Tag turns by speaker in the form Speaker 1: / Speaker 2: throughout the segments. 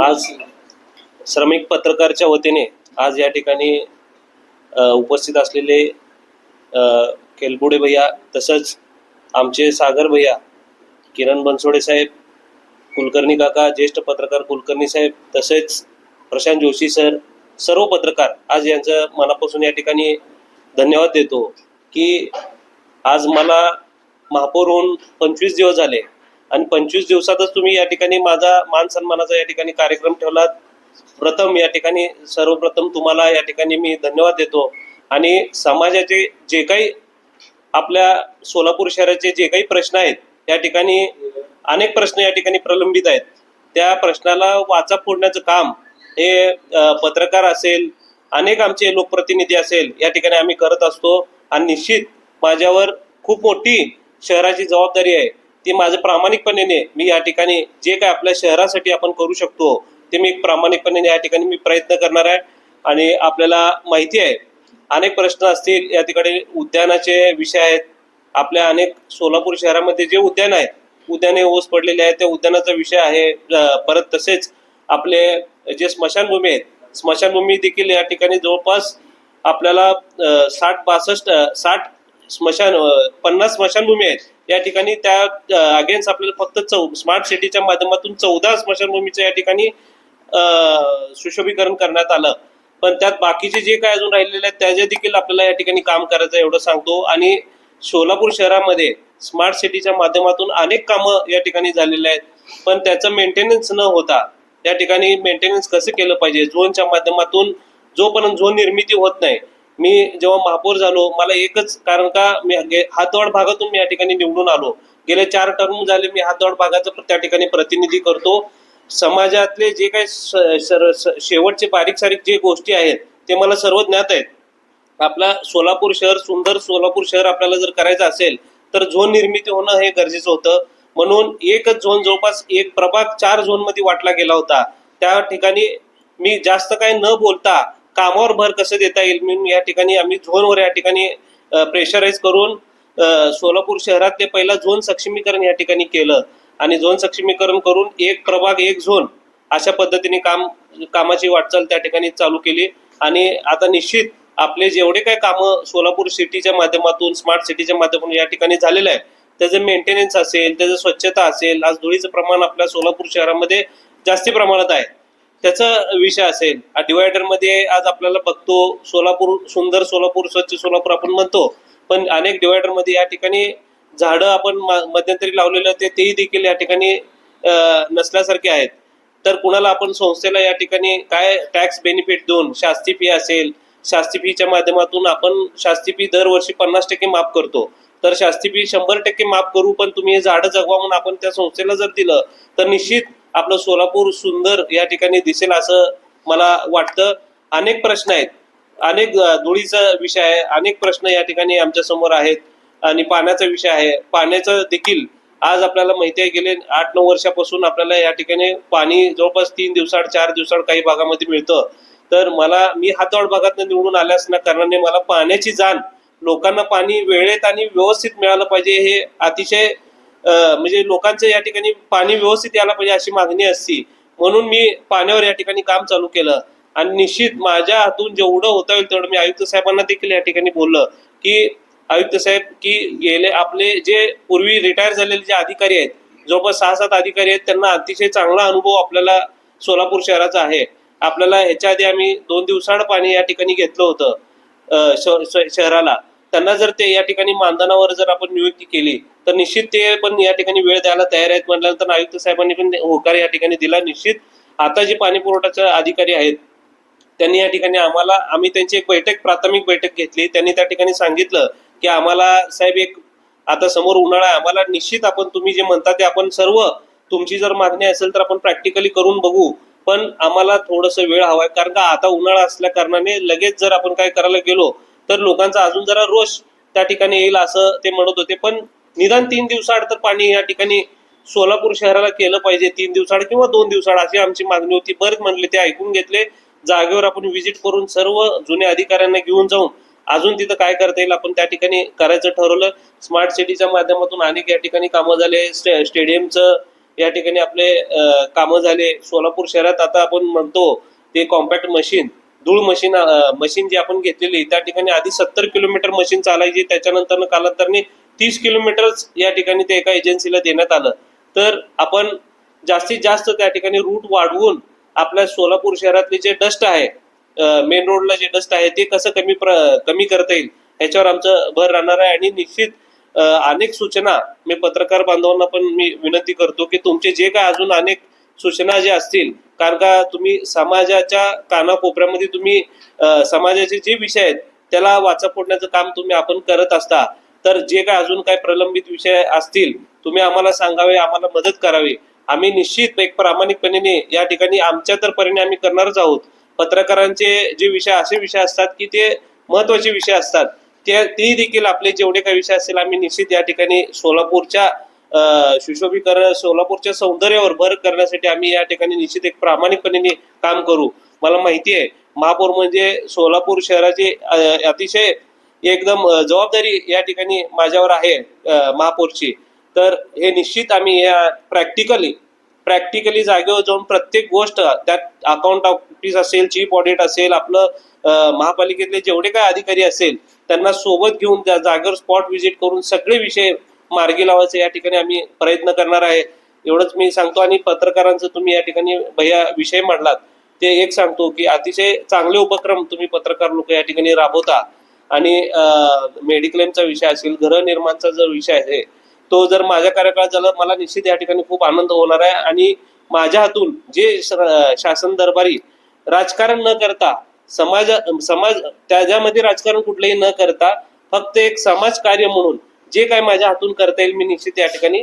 Speaker 1: आज श्रमिक पत्रकारच्या वतीने आज या ठिकाणी उपस्थित असलेले खेलबुडे भैया, तसंच आमचे सागर भैया, किरण बनसोडे साहेब, कुलकर्णी काका, ज्येष्ठ पत्रकार कुलकर्णी साहेब, तसेच प्रशांत जोशी सर, सर्व पत्रकार आज यांचं मनापासून या ठिकाणी धन्यवाद देतो की आज मला महापौर होऊन 25 दिवस झाले आणि 25 दिवसातच तुम्ही या ठिकाणी माझा मान सन्मानाचा या ठिकाणी कार्यक्रम ठेवलात. प्रथम या ठिकाणी सर्वप्रथम तुम्हाला या ठिकाणी मी धन्यवाद देतो. आणि समाजाचे जे काही आपल्या सोलापूर शहराचे जे काही प्रश्न आहेत, या ठिकाणी अनेक प्रश्न या ठिकाणी प्रलंबित आहेत. त्या प्रश्नाला वाचा फोडण्याचं काम हे पत्रकार असेल, अनेक आमचे लोकप्रतिनिधी असेल, या ठिकाणी आम्ही करत असतो. आणि निश्चित माझ्यावर खूप मोठी शहराची जबाबदारी आहे. ती माझं प्रामाणिकपणे मी या ठिकाणी जे काय आपल्या शहरासाठी आपण करू शकतो ते मी प्रामाणिकपणे या ठिकाणी मी प्रयत्न करणार आहे. आणि आपल्याला माहिती आहे अनेक प्रश्न असतील, या ठिकाणी उद्यानाचे विषय आहेत. आपल्या अनेक सोलापूर शहरामध्ये जे उद्यान आहेत, उद्याने ओस पडलेले आहेत, त्या उद्यानाचा विषय आहे. परत तसेच आपले जे स्मशानभूमी आहेत, स्मशानभूमी देखील या ठिकाणी जवळपास आपल्याला 60 50 स्मशानभूमी आहेत. या ठिकाणी त्या अगेन्स्ट आपल्याला फक्त स्मार्ट सिटीच्या माध्यमातून 14 स्मशानभूमीचं या ठिकाणी सुशोभीकरण करण्यात आलं. पण त्यात बाकीचे जे काय अजून राहिलेले आहेत त्याचे देखील आपल्याला या ठिकाणी काम करायचं एवढं सांगतो. आणि सोलापूर शहरामध्ये स्मार्ट सिटीच्या माध्यमातून अनेक कामं या ठिकाणी झालेले आहेत, पण त्याचं मेंटेनन्स न होता त्या ठिकाणी मेंटेनन्स कसं केलं पाहिजे झोनच्या माध्यमातून, जोपर्यंत झोन निर्मिती होत नाही. मी जेव्हा महापौर झालो मला एकच कारण का मी हातवाड भागातून मी या ठिकाणी निवडून आलो. गेले 4 टर्म झाले मी हातवाड भागाचं त्या ठिकाणी प्रतिनिधी करतो. समाजातले जे काही शेवटचे बारीक सारीक जे गोष्टी आहेत ते मला सर्व ज्ञात आहेत. आपला सोलापूर शहर, सुंदर सोलापूर शहर आपल्याला जर करायचं असेल तर झोन निर्मिती होणं हे गरजेचं होतं. म्हणून एकच झोन, जवळपास एक प्रभाग 4 झोन मध्ये वाटला गेला होता. त्या ठिकाणी मी जास्त काही न बोलता कामावर भर कसं देता येईल म्हणून या ठिकाणी आम्ही झोनवर या ठिकाणी प्रेशराईज करून सोलापूर शहरातले पहिला झोन सक्षमीकरण या ठिकाणी केलं. आणि झोन सक्षमीकरण करून एक प्रभाग एक झोन अशा पद्धतीने कामाची वाटचाल त्या ठिकाणी चालू केली. आणि आता निश्चित आपले जेवढे काही कामं सोलापूर सिटीच्या माध्यमातून, स्मार्ट सिटीच्या माध्यमातून या ठिकाणी झालेलं आहे, त्याचं मेंटेनन्स असेल, त्याचं स्वच्छता असेल, आज धुळीचं प्रमाण आपल्या सोलापूर शहरामध्ये जास्ती प्रमाणात आहे, त्याचा विषय असेल. डिवायडरमध्ये आज आपल्याला बघतो सोलापूर सुंदर सोलापूर, स्वच्छ सोलापूर आपण म्हणतो, पण अनेक डिवायडरमध्ये या ठिकाणी झाडं आपण मध्यंतरी लावलेले होते तेही देखील या ठिकाणी नसल्यासारखे आहेत. तर कुणाला आपण संस्थेला या ठिकाणी काय टॅक्स बेनिफिट देऊन शास्ती फी असेल, शास्ती फीच्या माध्यमातून आपण शास्ती फी दरवर्षी 50% माफ करतो. तर शास्ती फी 100% माफ करू, पण तुम्ही हे झाडं जगवा म्हणून आपण त्या संस्थेला जर दिलं तर निश्चित आपलं सोलापूर सुंदर या ठिकाणी दिसेल असं मला वाटतं. अनेक प्रश्न आहेत, अनेक धुळीचा विषय आहे, अनेक प्रश्न या ठिकाणी आमच्या समोर आहेत. आणि पाण्याचा विषय आहे. पाण्याचं देखील आज आपल्याला माहिती आहे गेले 8-9 वर्षापासून आपल्याला या ठिकाणी पाणी जवळपास 3 दिवसाआड 4 दिवसाआड काही भागामध्ये मिळतं. तर मी हातवाड भागात निवडून आल्यास ना कारणाने मला पाण्याची जाण, लोकांना पाणी वेळेत आणि व्यवस्थित मिळालं पाहिजे, हे अतिशय म्हणजे लोकांचं या ठिकाणी पाणी व्यवस्थित यायला पाहिजे अशी मागणी असती. म्हणून मी पाण्यावर या ठिकाणी काम चालू केलं. आणि निश्चित माझ्या हातून जेवढं होता येईल तेवढं मी आयुक्त साहेबांना देखील या ठिकाणी बोललं की आयुक्त साहेब की गेले आपले जे पूर्वी रिटायर झालेले जे अधिकारी आहेत, जवळपास 6-7 अधिकारी आहेत, त्यांना अतिशय चांगला अनुभव आपल्याला सोलापूर शहराचा आहे. आपल्याला ह्याच्या आधी आम्ही 2 दिवसाआड पाणी या ठिकाणी घेतलं होतं शहराला. त्यांना जर ते या ठिकाणी मानधनावर जर आपण नियुक्ती केली तर निश्चित ते पण या ठिकाणी वेळ द्यायला तयार आहेत. म्हटल्यानंतर आयुक्त साहेबांनी पण होकार या ठिकाणी दिला. निश्चित आता जे पाणी पुरवठ्याचे अधिकारी आहेत त्यांनी या ठिकाणी आम्ही त्यांची एक प्राथमिक बैठक घेतली. त्यांनी त्या ठिकाणी सांगितलं की आम्हाला साहेब एक आता समोर उन्हाळा आहे, आम्हाला निश्चित आपण तुम्ही जे म्हणता ते आपण सर्व तुमची जर मागणी असेल तर आपण प्रॅक्टिकली करून बघू, पण आम्हाला थोडंसं वेळ हवाय. कारण का आता उन्हाळा असल्या कारणाने लगेच जर आपण काय करायला गेलो तर लोकांचा अजून जरा रोष त्या ठिकाणी येईल असं ते म्हणत होते. पण निदान 3 दिवसाआड तर पाणी या ठिकाणी सोलापूर शहराला केलं पाहिजे, 3 दिवसाआड किंवा 2 दिवसाआड अशी आमची मागणी होती. बरं म्हणले, ते ऐकून घेतले. जागेवर आपण व्हिजिट करून सर्व जुन्या अधिकाऱ्यांना घेऊन जाऊन अजून तिथं काय करता येईल आपण त्या ठिकाणी करायचं ठरवलं. स्मार्ट सिटीच्या माध्यमातून अनेक या ठिकाणी कामं झाले. स्टेडियमचं या ठिकाणी आपले कामं झाले. सोलापूर शहरात आता आपण म्हणतो ते कॉम्पॅक्ट मशीन, धूळ मशीन जी आपण घेतलेली, त्या ठिकाणी आधी 70 किलोमीटर मशीन चालायची, त्याच्यानंतर कालांतराने 30 किलोमीटर या ठिकाणी ते एका एजन्सीला देण्यात आलं. तर आपण जास्तीत जास्त त्या ठिकाणी रूट वाढवून आपल्या सोलापूर शहरातले जे डस्ट आहे, मेन रोडला जे डस्ट आहे ते कसं कमी करता येईल ह्याच्यावर आमचं भर राहणार आहे. आणि निश्चित अनेक सूचना मी पत्रकार बांधवांना पण मी विनंती करतो की तुमचे जे काय अजून अनेक सूचना जे असतील, कारण का तुम्ही समाजाच्या कानाकोपऱ्यामध्ये तुम्ही समाजाचे जे विषय आहेत त्याला वाचा फोडण्याचं काम आपण करत असता. तर जे काय अजून काय प्रलंबित विषय असतील तुम्ही आम्हाला सांगावे, आम्हाला मदत करावी. आम्ही निश्चित एक प्रामाणिकपणे या ठिकाणी आमच्या तर परीने आम्ही करणारच आहोत. पत्रकारांचे जे विषय असे विषय असतात की ते महत्वाचे विषय असतात, ते देखील आपले जेवढे काही विषय असतील आम्ही निश्चित या ठिकाणी सोलापूरच्या सुशोभीकरण, सोलापूरच्या सौंदर्यावर भर करण्यासाठी आम्ही या ठिकाणी निश्चित एक प्रामाणिकपणे काम करू. मला माहिती आहे महापौर म्हणजे सोलापूर शहराची अतिशय एकदम जबाबदारी या ठिकाणी माझ्यावर आहे महापौरची. तर हे निश्चित आम्ही या प्रॅक्टिकली जागेवर जाऊन प्रत्येक गोष्ट, त्यात अकाउंट ऑफिस असेल, चीफ ऑडिट असेल, आपलं महापालिकेतले जेवढे काय अधिकारी असेल त्यांना सोबत घेऊन त्या जागेवर स्पॉट व्हिजिट करून सगळे विषय मार्गी लावायचे या ठिकाणी आम्ही प्रयत्न करणार आहे. एवढंच मी सांगतो. आणि पत्रकारांचं तुम्ही या ठिकाणी भैया विषय मांडलात ते एक सांगतो की अतिशय चांगले उपक्रम तुम्ही पत्रकार लोक या ठिकाणी राबवता. आणि मेडिक्लेमचा विषय असेल, गृहनिर्माणचा जो विषय आहे तो जर माझ्या कार्यकाळात झाला, मला निश्चित या ठिकाणी खूप आनंद होणार आहे. आणि माझ्या हातून जे शासन दरबारी राजकारण न करता, समाज त्याच्यामध्ये राजकारण कुठलंही न करता फक्त एक समाज कार्य म्हणून जे काय माझ्या हातून करता येईल मी निश्चित या ठिकाणी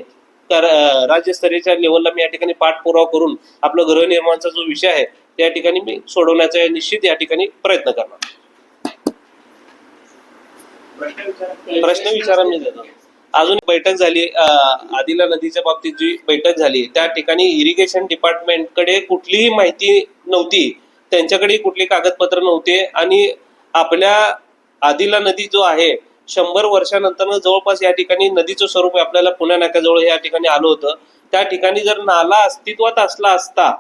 Speaker 1: राज्यस्तरीयच्या लेवलला मी या ठिकाणी पाठपुरावा करून आपलं गृहनिर्माणचा जो विषय आहे त्या ठिकाणी मी सोडवण्याचा निश्चित या ठिकाणी प्रयत्न करणार. प्रश्न विचारा मी देतो. अजून बैठक झाली आदिला नदीच्या बाबतीत, जी बैठक झाली त्या ठिकाणी इरिगेशन डिपार्टमेंटकडे कुठलीही माहिती नव्हती, त्यांच्याकडे कुठली कागदपत्र नव्हते. आणि आपल्या आदिला नदी जो आहे 100 वर्षानंतर जवळपास या ठिकाणी नदीचं स्वरूप आपल्याला पुण्या नाक्याजवळ या ठिकाणी आलं होतं. त्या ठिकाणी जर नाला अस्तित्वात असला असता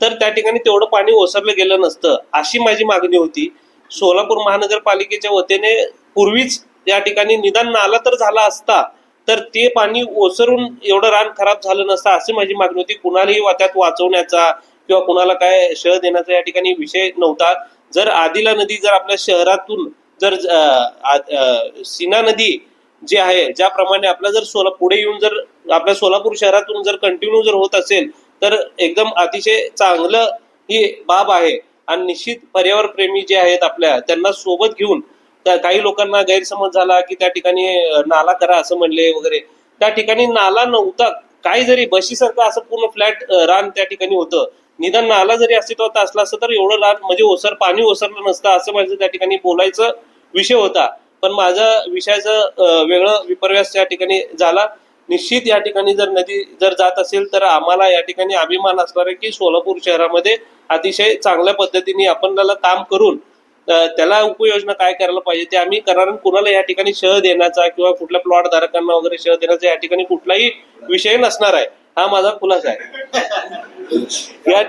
Speaker 1: तर त्या ठिकाणी तेवढं पाणी ओसरलं गेलं नसतं, अशी माझी मागणी होती. सोलापूर महानगरपालिकेच्या वतीने पूर्वीच या ठिकाणी निदान नाला तर झाला असता तर ते पाणी ओसरून एवढं रान खराब झालं नसतं, अशी माझी मागणी होती. कुणालाही त्यात वाचवण्याचा किंवा कुणाला काय शह देण्याचा या ठिकाणी विषय नव्हता. जर आदिला नदी जर आपल्या शहरातून जर सीना नदी जी आहे ज्याप्रमाणे आपला जर पुढे येऊन जर आपल्या सोलापूर शहरातून जर कंटिन्यू जर होत असेल तर एकदम अतिशय चांगलं ही बाब आहे. आणि निश्चित पर्यावरण प्रेमी जे आहेत आपल्या त्यांना सोबत घेऊन, काही लोकांना गैरसमज झाला की त्या ठिकाणी नाला करा असं म्हणले वगैरे, त्या ठिकाणी नाला नव्हता. काही जरी बशीसारखं असं पूर्ण फ्लॅट रान त्या ठिकाणी होतं, निदान नाला जरी अस्तित्वात असला असतं तर एवढं रान म्हणजे पाणी ओसरलं नसतं असं माझं त्या ठिकाणी बोलायचं विषय होता. पण माझा विषयाचं वेगळं विपर्यास त्या ठिकाणी झाला. निश्चित या ठिकाणी जर नदी जर जात असेल तर आम्हाला या ठिकाणी अभिमान असणार आहे की सोलापूर शहरामध्ये अतिशय चांगल्या पद्धतीने आपण त्याला काम करून त्याला उपाययोजना काय करायला पाहिजे ते आम्ही करणार. कुणाला या ठिकाणी शह देण्याचा किंवा कुठल्या प्लॉट धारकांना वगैरे शह देण्याचा या ठिकाणी कुठलाही विषय नसणार आहे, हा माझा खुलासा आहे. या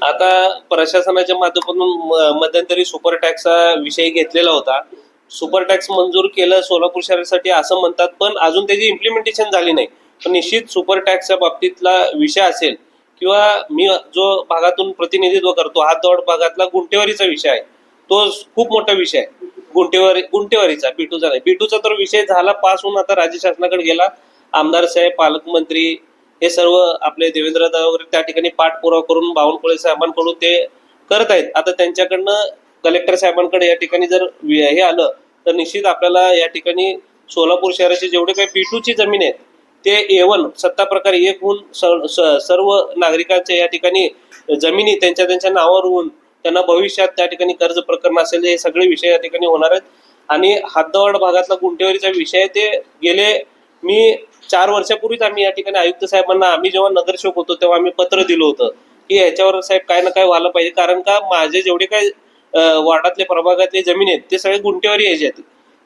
Speaker 1: आता प्रशासनाच्या माध्यमातून मध्यंतरी सुपर टॅक्सचा विषय घेतलेला होता. सुपर टॅक्स मंजूर केलं सोलापूर शहरासाठी असं म्हणतात, पण अजून त्याची इम्प्लिमेंटेशन झाली नाही. पण निश्चित सुपर टॅक्सच्या बाबतीतला विषय असेल किंवा मी जो भागातून प्रतिनिधित्व करतो हातदौड भागातला गुंटेवारीचा विषय आहे, तो खूप मोठा विषय आहे. गुंटेवारीचा, बिटूचा नाही. बिटूचा तर विषय झाला पास होऊन आता राज्य शासनाकडे गेला. आमदार साहेब, पालकमंत्री हे सर्व आपले देवेंद्रदा वगैरे त्या ठिकाणी पाठपुरावा करून बावनकुळे साहेबांकडून ते करत आहेत. आता त्यांच्याकडनं कलेक्टर साहेबांकडे या ठिकाणी जर हे आलं तर निश्चित आपल्याला या ठिकाणी सोलापूर शहराची जेवढे काही बिटूची जमीन आहे ते A1 सत्ता प्रकारे एक होऊन सर्व नागरिकांच्या या ठिकाणी जमिनी त्यांच्या नावावर होऊन त्यांना भविष्यात त्या ठिकाणी कर्ज प्रकरण असेल हे सगळे विषय या ठिकाणी होणार आहेत. आणि हद्दवाड भागातला गुंटेवारीचा विषय ते गेले 4 वर्षापूर्वीच आम्ही या ठिकाणी आयुक्त साहेबांना, आम्ही जेव्हा नगरसेवक होतो तेव्हा आम्ही पत्र दिलं होतं की ह्याच्यावर साहेब काय ना काय व्हायला पाहिजे, कारण का माझे जेवढे काय वार्डातले प्रभागातले जमीन आहेत ते सगळे गुंठेवारी यायचे,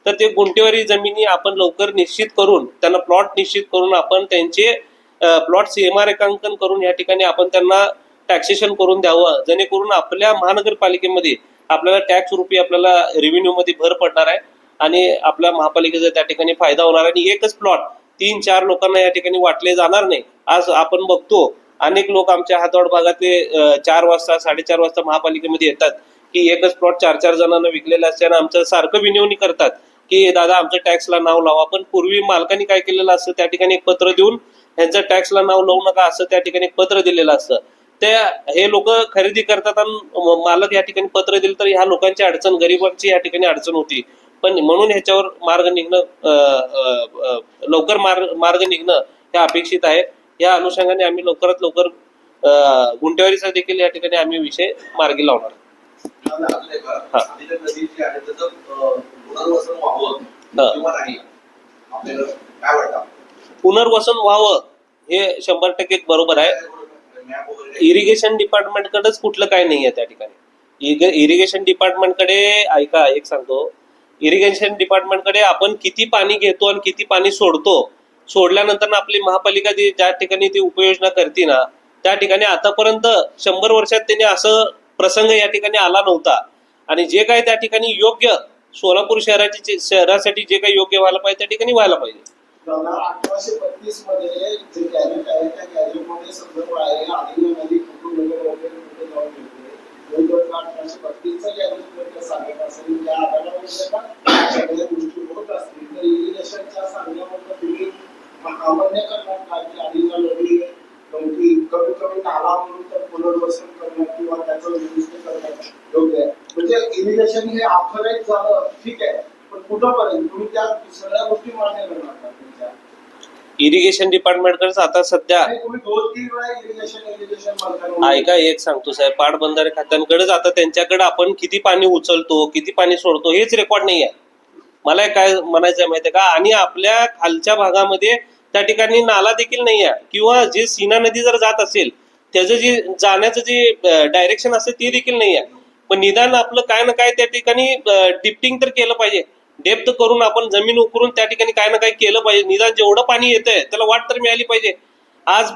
Speaker 1: तर ते गुंठेवारी जमिनी आपण लवकर निश्चित करून त्यांना प्लॉट निश्चित करून आपण त्यांचे प्लॉट सीमारेखांकन करून या ठिकाणी आपण त्यांना टॅक्सेशन करून द्यावं, जेणेकरून आपल्या महानगरपालिकेमध्ये आपल्याला टॅक्स रुपये आपल्याला रेव्हेन्यू मध्ये भर पडणार आहे आणि आपल्या महापालिकेचा त्या ठिकाणी फायदा होणार आहे. आणि एकच प्लॉट 3-4 लोकांना या ठिकाणी वाटले जाणार नाही. आज आपण बघतो अनेक लोक आमच्या हातवाड भागातले 4 वाजता 4:30 वाजता महापालिकेमध्ये येतात की एकच प्लॉट 4-4 जणांना विकलेला असताना आमचं सारखं विनवणी करतात की दादा आमचं टॅक्सला नाव लावा. पण पूर्वी मालकांनी काय केलेलं असतं, त्या ठिकाणी एक पत्र देऊन ह्यांचं टॅक्सला नाव लावू नका असं त्या ठिकाणी पत्र दिलेलं असतं. हे लोक खरेदी करतात आणि मालक या ठिकाणी पत्र दिलं तर ह्या लोकांची अडचण, गरिबांची या ठिकाणी अडचण होती. पण म्हणून ह्याच्यावर मार्ग निघणं लवकर मार्ग निघणं हे अपेक्षित आहे. या अनुषंगाने आम्ही लवकरात लवकर गुंठेवारीचा देखील या ठिकाणी आम्ही विषय मार्गी लावणार. पुनर्वसन व्हावं हे 100% बरोबर आहे. इरिगेशन डिपार्टमेंटकडेच कुठलं काय नाही आहे त्या ठिकाणी. इरिगेशन डिपार्टमेंटकडे ऐका एक सांगतो, इरिगेशन डिपार्टमेंटकडे आपण किती पाणी घेतो आणि किती पाणी सोडतो, सोडल्यानंतर आपली महापालिका ज्या ठिकाणी ती उपयोजना करते ना त्या ठिकाणी आतापर्यंत 100 वर्षात त्यांनी असं प्रसंग या ठिकाणी आला नव्हता. आणि जे काही त्या ठिकाणी योग्य सोलापूर शहरासाठी जे काही योग्य व्हायला पाहिजे त्या ठिकाणी व्हायला पाहिजे.
Speaker 2: 1832 मध्ये जे गॅजेट आहे त्या गॅजेटमध्ये संदर्भ आहे आधी नदी कुठून वगैरे कुठे जाऊन मिळते. 1832 गॅजेट सांगत असेल त्या आधारावर सगळ्या गोष्टी होत असतील तर इरिगेशनच्या सांगण्यामध्ये तुम्ही अमान्य करणार का की आधीच्या नदी कमी कमी नाला म्हणून तर पुनर्वसन करणं किंवा त्याचं दुरुस्त करणं योग्य आहे. म्हणजे इरिगेशन हे ऑथराईज झालं ठीक आहे, पण कुठंपर्यंत तुम्ही त्या सगळ्या गोष्टी मान्य करणार का?
Speaker 1: इरिगेशन डिपार्टमेंटकडे आता सध्या ऐका एक सांगतो साहेब, पाटबंधारे खात्यांकडेच आता त्यांच्याकडे आपण किती पाणी उचलतो किती पाणी सोडतो हेच रेकॉर्ड नाही आहे. मला काय म्हणायचं माहिती आहे का, आणि आपल्या खालच्या भागामध्ये त्या ठिकाणी नाला देखील नाही आहे किंवा जे सीना नदी जर जात असेल त्याचं जे जाण्याचं जे डायरेक्शन असेल ते देखील नाही आहे. पण निदान आपलं काय ना काय त्या ठिकाणी टिप्टिंग तर केलं पाहिजे, डेप्थ करून आपण जमीन उकरून त्या ठिकाणी काय ना काय केलं पाहिजे. निदान जेवढं पाणी येतंय त्याला वाट तर मिळाली पाहिजे. आज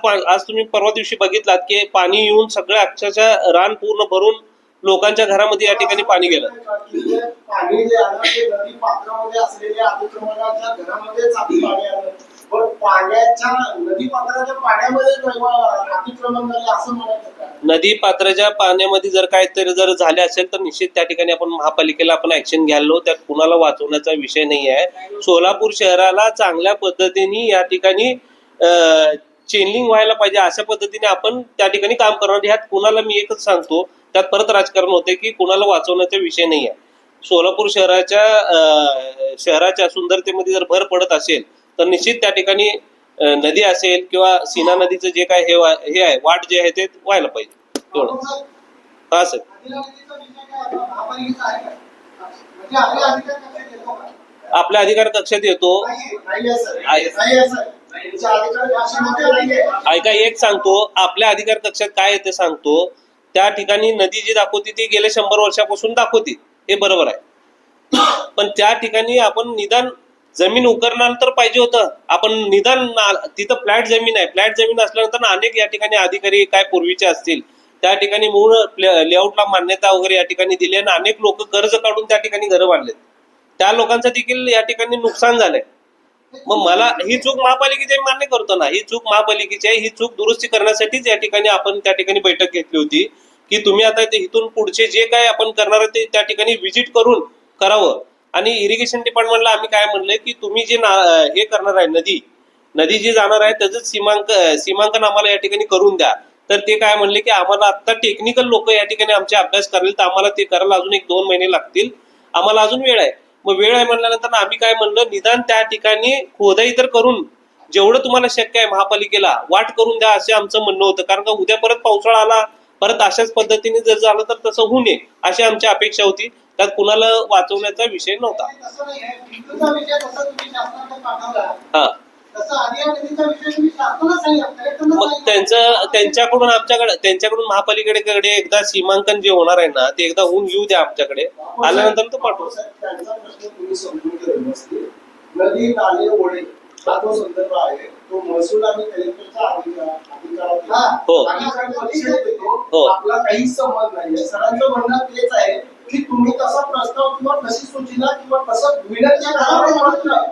Speaker 1: तुम्ही परवा दिवशी बघितलात की पाणी येऊन सगळं अक्षरशः रान पूर्ण भरून लोकांच्या घरामध्ये या ठिकाणी पाणी गेलं.
Speaker 2: पाणी जे आलं ते नदी पात्रामध्ये असलेल्या अतिक्रमणाच्या घरामध्ये पाणी आलं, पण पाण्याच्या नदी पात्राच्या पाण्यामध्ये अतिक्रमण झाले असं म्हणायचं का?
Speaker 1: नदी पात्राच्या पाण्यामध्ये जर काहीतरी जर झाले असेल तर निश्चित त्या ठिकाणी आपण महापालिकेला आपण ऍक्शन घ्यायलो. त्यात कुणाला वाचवण्याचा विषय नाही आहे. सोलापूर शहराला चांगल्या पद्धतीने या ठिकाणी चेनलिंग व्हायला पाहिजे अशा पद्धतीने आपण त्या ठिकाणी काम करणार. ह्यात कुणाला मी एकच सांगतो, त्यात परत राजकारण होते की कुणाला वाचवण्याचा विषय नाही आहे. सोलापूर शहराच्या सुंदरतेमध्ये जर भर पडत असेल तर निश्चित त्या ठिकाणी नदी असेल किंवा सीना नदीचं जे काय हे आहे वाट जे आहे ते व्हायला पाहिजे तेवढं. हा सर, आपल्या अधिकार कक्षात येतो. ऐका एक सांगतो, आपल्या अधिकार कक्षात काय येते सांगतो. त्या ठिकाणी नदी जी दाखवती ती गेल्या 100 वर्षापासून दाखवती, हे बरोबर आहे. पण त्या ठिकाणी आपण निदान जमीन उकरणार तर पाहिजे होतं. आपण निदान तिथं फ्लॅट जमीन आहे, फ्लॅट जमीन असल्यानंतर अनेक या ठिकाणी अधिकारी काय पूर्वीचे असतील त्या ठिकाणी मूळ लेआउटला मान्यता वगैरे या ठिकाणी दिली आणि अनेक लोक कर्ज काढून त्या ठिकाणी घरं बांधलेत. त्या लोकांचं देखील या ठिकाणी नुकसान झालंय. मग मला ही चूक महापालिकेची मान्य करतो ना, ही चूक महापालिकेची आहे. ही चूक दुरुस्ती करण्यासाठीच या ठिकाणी आपण त्या ठिकाणी बैठक घेतली होती की तुम्ही आता इथून पुढचे जे काय आपण करणार आहे ते त्या ठिकाणी व्हिजिट करून करावं. आणि इरिगेशन डिपार्टमेंटला आम्ही काय म्हणलंय की तुम्ही जे हे करणार आहे नदी जी जाणार आहे त्याचं सीमांकन आम्हाला या ठिकाणी करून द्या. तर ते काय म्हणले की आम्हाला आता टेक्निकल लोक या ठिकाणी आमचे अभ्यास करेल तर आम्हाला ते करायला अजून 1-2 महिने लागतील, आम्हाला अजून वेळ आहे. मग वेळ आहे म्हणल्यानंतर आम्ही काय म्हणलं, निदान त्या ठिकाणी खोदाई तर करून जेवढं तुम्हाला शक्य आहे महापालिकेला वाट करून द्या असे आमचं म्हणणं होतं. कारण का उद्या परत पावसाळा आला, परत अशाच पद्धतीने जर झालं तर तसं होऊ नये अशी आमची अपेक्षा होती. त्यात कुणाला वाचवण्याचा विषय नव्हता.
Speaker 2: हा तसं आधी नदीचा विषय तुम्ही शासनाला सांगितलं, कलेक्टरला
Speaker 1: मग
Speaker 2: सांगितलं.
Speaker 1: त्यांच्याकडून महापालिकेकडे एकदा सीमांकन जे होणार आहे ना ते एकदा होऊन येऊ द्या आमच्याकडे, आल्यानंतर तो पाठवू.
Speaker 2: त्यांचा प्रश्न तुम्ही समजून घ्या व्यवस्थित. नदी नाले ओढे हा जो संदर्भ आहे तो महसूल आणि कलेक्टरच्या अधिकारात
Speaker 1: हो. हो.
Speaker 2: आपला काहीच संबंध नाहीये. सरांचं म्हणणं तेच आहे की तुम्ही तसा प्रस्ताव किंवा तशी सूचना किंवा तसं विनंती करावं म्हणत नाही.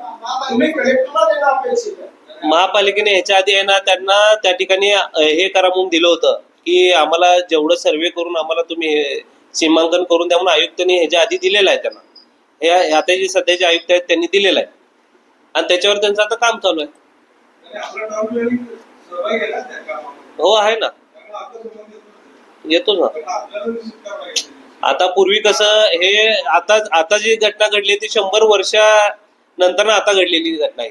Speaker 2: तुम्ही कलेक्टरला देणं अपेक्षित आहे.
Speaker 1: महापालिकेने ह्याच्या आधी आहे ना त्यांना त्या ठिकाणी हे करा म्हणून दिलं होतं की आम्हाला जेवढं सर्वे करून आम्हाला तुम्ही हे सीमांकन करून द्या म्हणून आयुक्तांनी ह्याच्या आधी दिलेलं आहे त्यांना. हे आता जे सध्याचे आयुक्त आहेत त्यांनी दिलेलं आहे आणि त्याच्यावर त्यांचं आता काम चालू आहे. हो आहे ना, येतो ना. आता पूर्वी कसं हे आता जी घटना घडली ती 100 वर्षानंतर आता घडलेली घटना आहे.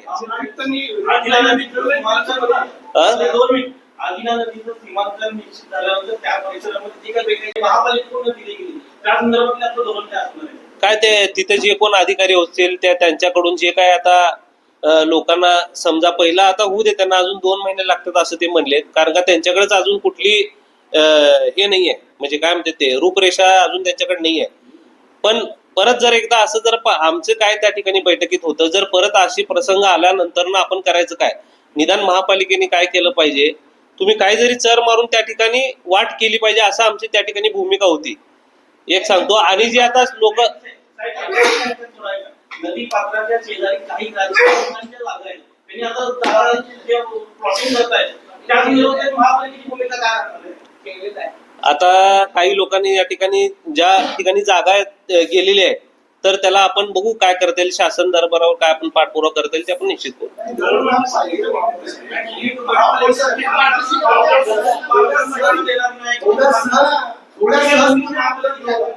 Speaker 3: आदिना नदीचं सीमांकन निश्चित झाल्यानंतर त्या परिसरामध्ये जी काही महापालिकेकडून दिली गेली त्या संदर्भात आपलं धोरण काय असणार आहे?
Speaker 1: काय ते तिथे जे कोण अधिकारी असतील त्यांच्याकडून जे काय आता लोकांना समजा पहिला आता होऊ दे, त्यांना अजून 2 महिने लागतात असं ते म्हणले, कारण का त्यांच्याकडेच अजून कुठली हे नाहीये, म्हणजे काय म्हणते ते रूपरेषा अजून त्यांच्याकडे नाहीये. पण परत जर एकदा असं जर आमचं काय त्या ठिकाणी बैठकीत होतं, जर परत अशी प्रसंग आल्यानंतर ना आपण करायचं काय, निदान महापालिकेने काय केलं पाहिजे, तुम्ही काय जरी चर मारून त्या ठिकाणी वाट केली पाहिजे असं आमची त्या ठिकाणी भूमिका होती. एक सांगतो. आणि जे आता लोक
Speaker 3: नदी पात्राच्या शेजारी काही राजकारण्यांच्या जागा आहेत, त्यांनी आता जे प्लॉटिंग करत आहेत त्या संदर्भात महापालिकेची भूमिका काय असणार आहे?
Speaker 1: आता काही लोकांनी या ठिकाणी ज्या ठिकाणी जागा गेलेल्या आहेत तर त्याला आपण बघू काय करता येईल, शासन दरबारावर काय आपण पाठपुरावा करता येईल ते आपण निश्चित करू.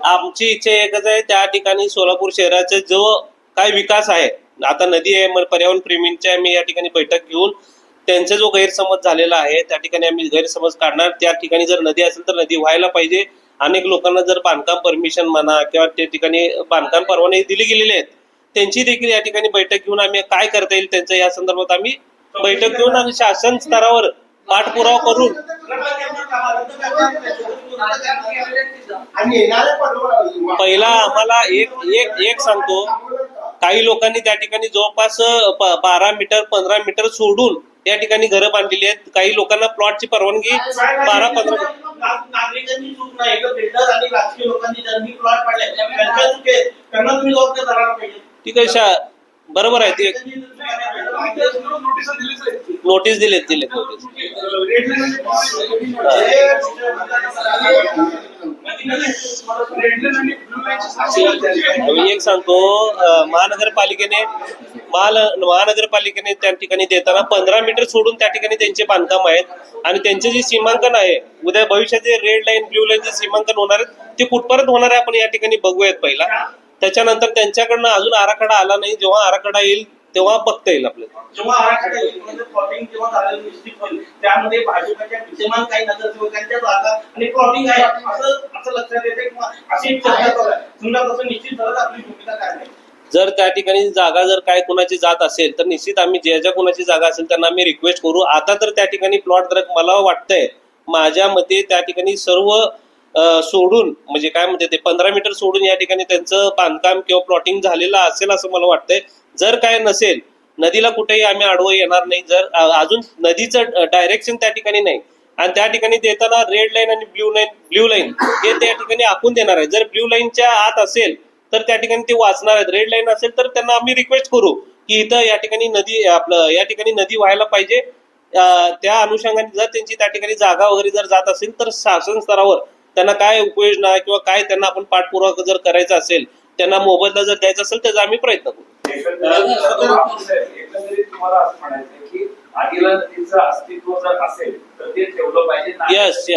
Speaker 1: आमची इच्छा एकच आहे, त्या ठिकाणी सोलापूर शहराचा जो काय विकास आहे, आता नदी आहे, पर्यावरण प्रेमींच्या आम्ही या ठिकाणी बैठक घेऊन त्यांचा जो गैरसमज झालेला आहे त्या ठिकाणी आम्ही गैरसमज काढणार. त्या ठिकाणी जर नदी असेल तर नदी व्हायला पाहिजे. अनेक लोकांना जर बांधकाम परमिशन म्हणा किंवा त्या ठिकाणी बांधकाम परवाने दिले गेलेले आहेत त्यांची देखील या ठिकाणी बैठक घेऊन आम्ही काय करता येईल त्यांच्या या संदर्भात आम्ही बैठक घेऊन आणि शासन स्तरावर पाठपुरावा करून पहिला आम्हाला एक सांगतो, काही लोकांनी त्या ठिकाणी जवळपास 12 मीटर 15 मीटर सोडून त्या ठिकाणी घरं बांधलेली आहेत. काही लोकांना प्लॉटची परवानगी 12-15
Speaker 3: नागरिकांची चूक नाही, बिल्डर आणि राजकीय लोकांनी ज्यांनी प्लॉट पाडले त्यांच्या चुके त्यांना तुम्ही जबाबदार धरायला पाहिजे.
Speaker 1: ठीक आहे, बरोबर आहे. ते नोटीस दिलेत नोटीस. मी एक सांगतो, महानगरपालिकेने त्या ठिकाणी देताना 15 मीटर सोडून त्या ठिकाणी त्यांचे बांधकाम आहेत आणि त्यांचे जे सीमांकन आहे उद्या भविष्याचे रेड लाईन ब्ल्यू लाईन जे सीमांकन होणार आहेत ते कुठपर्यंत होणार आहे आपण या ठिकाणी बघूयात पहिला. त्याच्यानंतर त्यांच्याकडनं अजून आराखडा आला नाही, जेव्हा आराखडा येईल तेव्हा बघता येईल आपल्याला.
Speaker 3: जेव्हा आराखडा येईल म्हणजे प्लॉटिंग जेव्हा झालेलं निश्चित होईल त्यामध्ये भाजपच्या विद्यमान काही नगरसेवकांच्या जागा आणि प्लॉटिंग आहे असं लक्षात येते किंवा अशी चर्चा चालू आहे. समजा तसं निश्चित झालं तर आपली भूमिका काय आहे?
Speaker 1: जर त्या ठिकाणी जागा जर काय कोणाची जात असेल तर निश्चित आम्ही ज्या कोणाची जागा असेल त्यांना आम्ही रिक्वेस्ट करू. आता तर त्या ठिकाणी प्लॉट जर मला वाटतंय माझ्या मते त्या ठिकाणी सर्व सोडून म्हणजे काय म्हणते ते 15 मीटर सोडून या ठिकाणी त्यांचं बांधकाम किंवा प्लॉटिंग झालेलं असेल असं मला वाटतंय. जर काय नसेल नदीला कुठेही आम्ही आडवं येणार नाही. जर अजून नदीचं डायरेक्शन त्या ठिकाणी नाही आणि त्या ठिकाणी देताना रेड लाईन आणि ब्ल्यू लाईन हे त्या ठिकाणी आखून देणार आहे. जर ब्ल्यू लाईनच्या आत असेल तर त्या ठिकाणी ते वाचणार आहेत. रेड लाईन असेल तर त्यांना आम्ही रिक्वेस्ट करू की इथं या ठिकाणी नदी या ठिकाणी नदी व्हायला पाहिजे. त्या अनुषंगाने जर त्यांची त्या ठिकाणी जागा वगैरे जर जात असेल तर शासन स्तरावर त्यांना काय उपाययोजना किंवा काय त्यांना आपण पाठपुरावा जर करायचा असेल त्यांना मोबदला जर द्यायचा असेल त्याचा आम्ही प्रयत्न करू.
Speaker 4: एकंदरीत तुम्हाला असं म्हणायचं की आदिला नदीचं अस्तित्व जर असेल तर ते ठेवलं पाहिजे.
Speaker 1: यस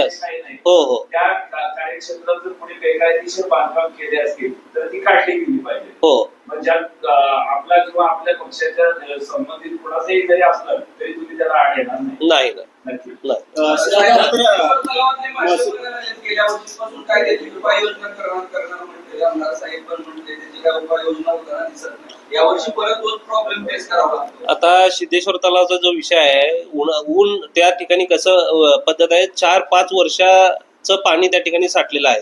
Speaker 1: हो
Speaker 4: त्या कार्यक्षेत्रात जर कोणी बेकायदेशीर बांधकाम केले असतील तर ती काढली गेली पाहिजे.
Speaker 1: हो
Speaker 4: म्हणजे आपला किंवा आपल्या पक्षाच्या संबंधित कोणाचंही जरी असलं तरी तुम्ही त्याला आड येणार नाही. नक्की
Speaker 5: गेल्या वर्षीपासून काय त्याची उपाययोजना करणार म्हणते आमदार साहेब पण म्हणते त्याची काय उपाययोजना होताना दिसत नाही. यावर्षी परत तोच प्रॉब्लेम फेस करावा लागतो.
Speaker 1: आता सिद्धेश्वर तलावचा जो विषय आहे, ऊन त्या ठिकाणी कसं पद्धत आहे, 4-5 वर्षाचं पाणी त्या ठिकाणी साठलेलं आहे.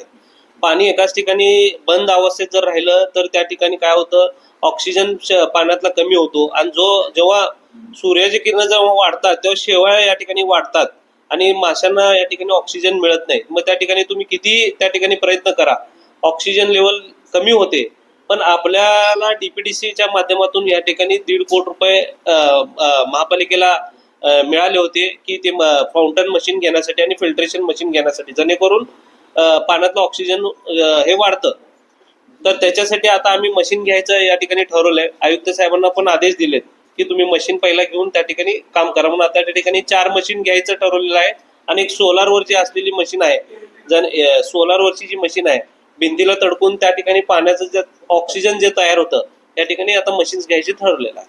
Speaker 1: पाणी एकाच ठिकाणी बंद अवस्थेत जर राहिलं तर त्या ठिकाणी काय होतं, ऑक्सिजन पाण्यातला कमी होतो आणि जेव्हा सूर्याची किरण जेव्हा वाढतात तेव्हा शेवाळ्या या ठिकाणी वाढतात आणि माशांना या ठिकाणी ऑक्सिजन मिळत नाही. मग त्या ठिकाणी तुम्ही किती त्या ठिकाणी प्रयत्न करा, ऑक्सिजन लेवल कमी होते. पण आपल्याला डीपीडीसीच्या माध्यमातून या ठिकाणी 1.5 कोटी रुपये महापालिकेला मिळाले होते की ते फाउंटन मशीन घेण्यासाठी आणि फिल्ट्रेशन मशीन घेण्यासाठी, जेणेकरून पाण्यातलं ऑक्सिजन हे वाढतं. तर त्याच्यासाठी आता आम्ही मशीन घ्यायचं या ठिकाणी ठरवलंय. आयुक्त साहेबांना पण आदेश दिलेत की तुम्ही मशीन पहिला घेऊन त्या ठिकाणी काम करा. म्हणून आता त्या ठिकाणी 4 मशीन घ्यायचं ठरवलेलं आहे आणि एक सोलारवरची असलेली मशीन आहे. सोलारवरची जी मशीन आहे, भिंतीला तडकून त्या ठिकाणी पाण्याचं जे ऑक्सिजन जे तयार होतं त्या ठिकाणी आता मशीन्स घ्यायची ठरवलेलं आहे.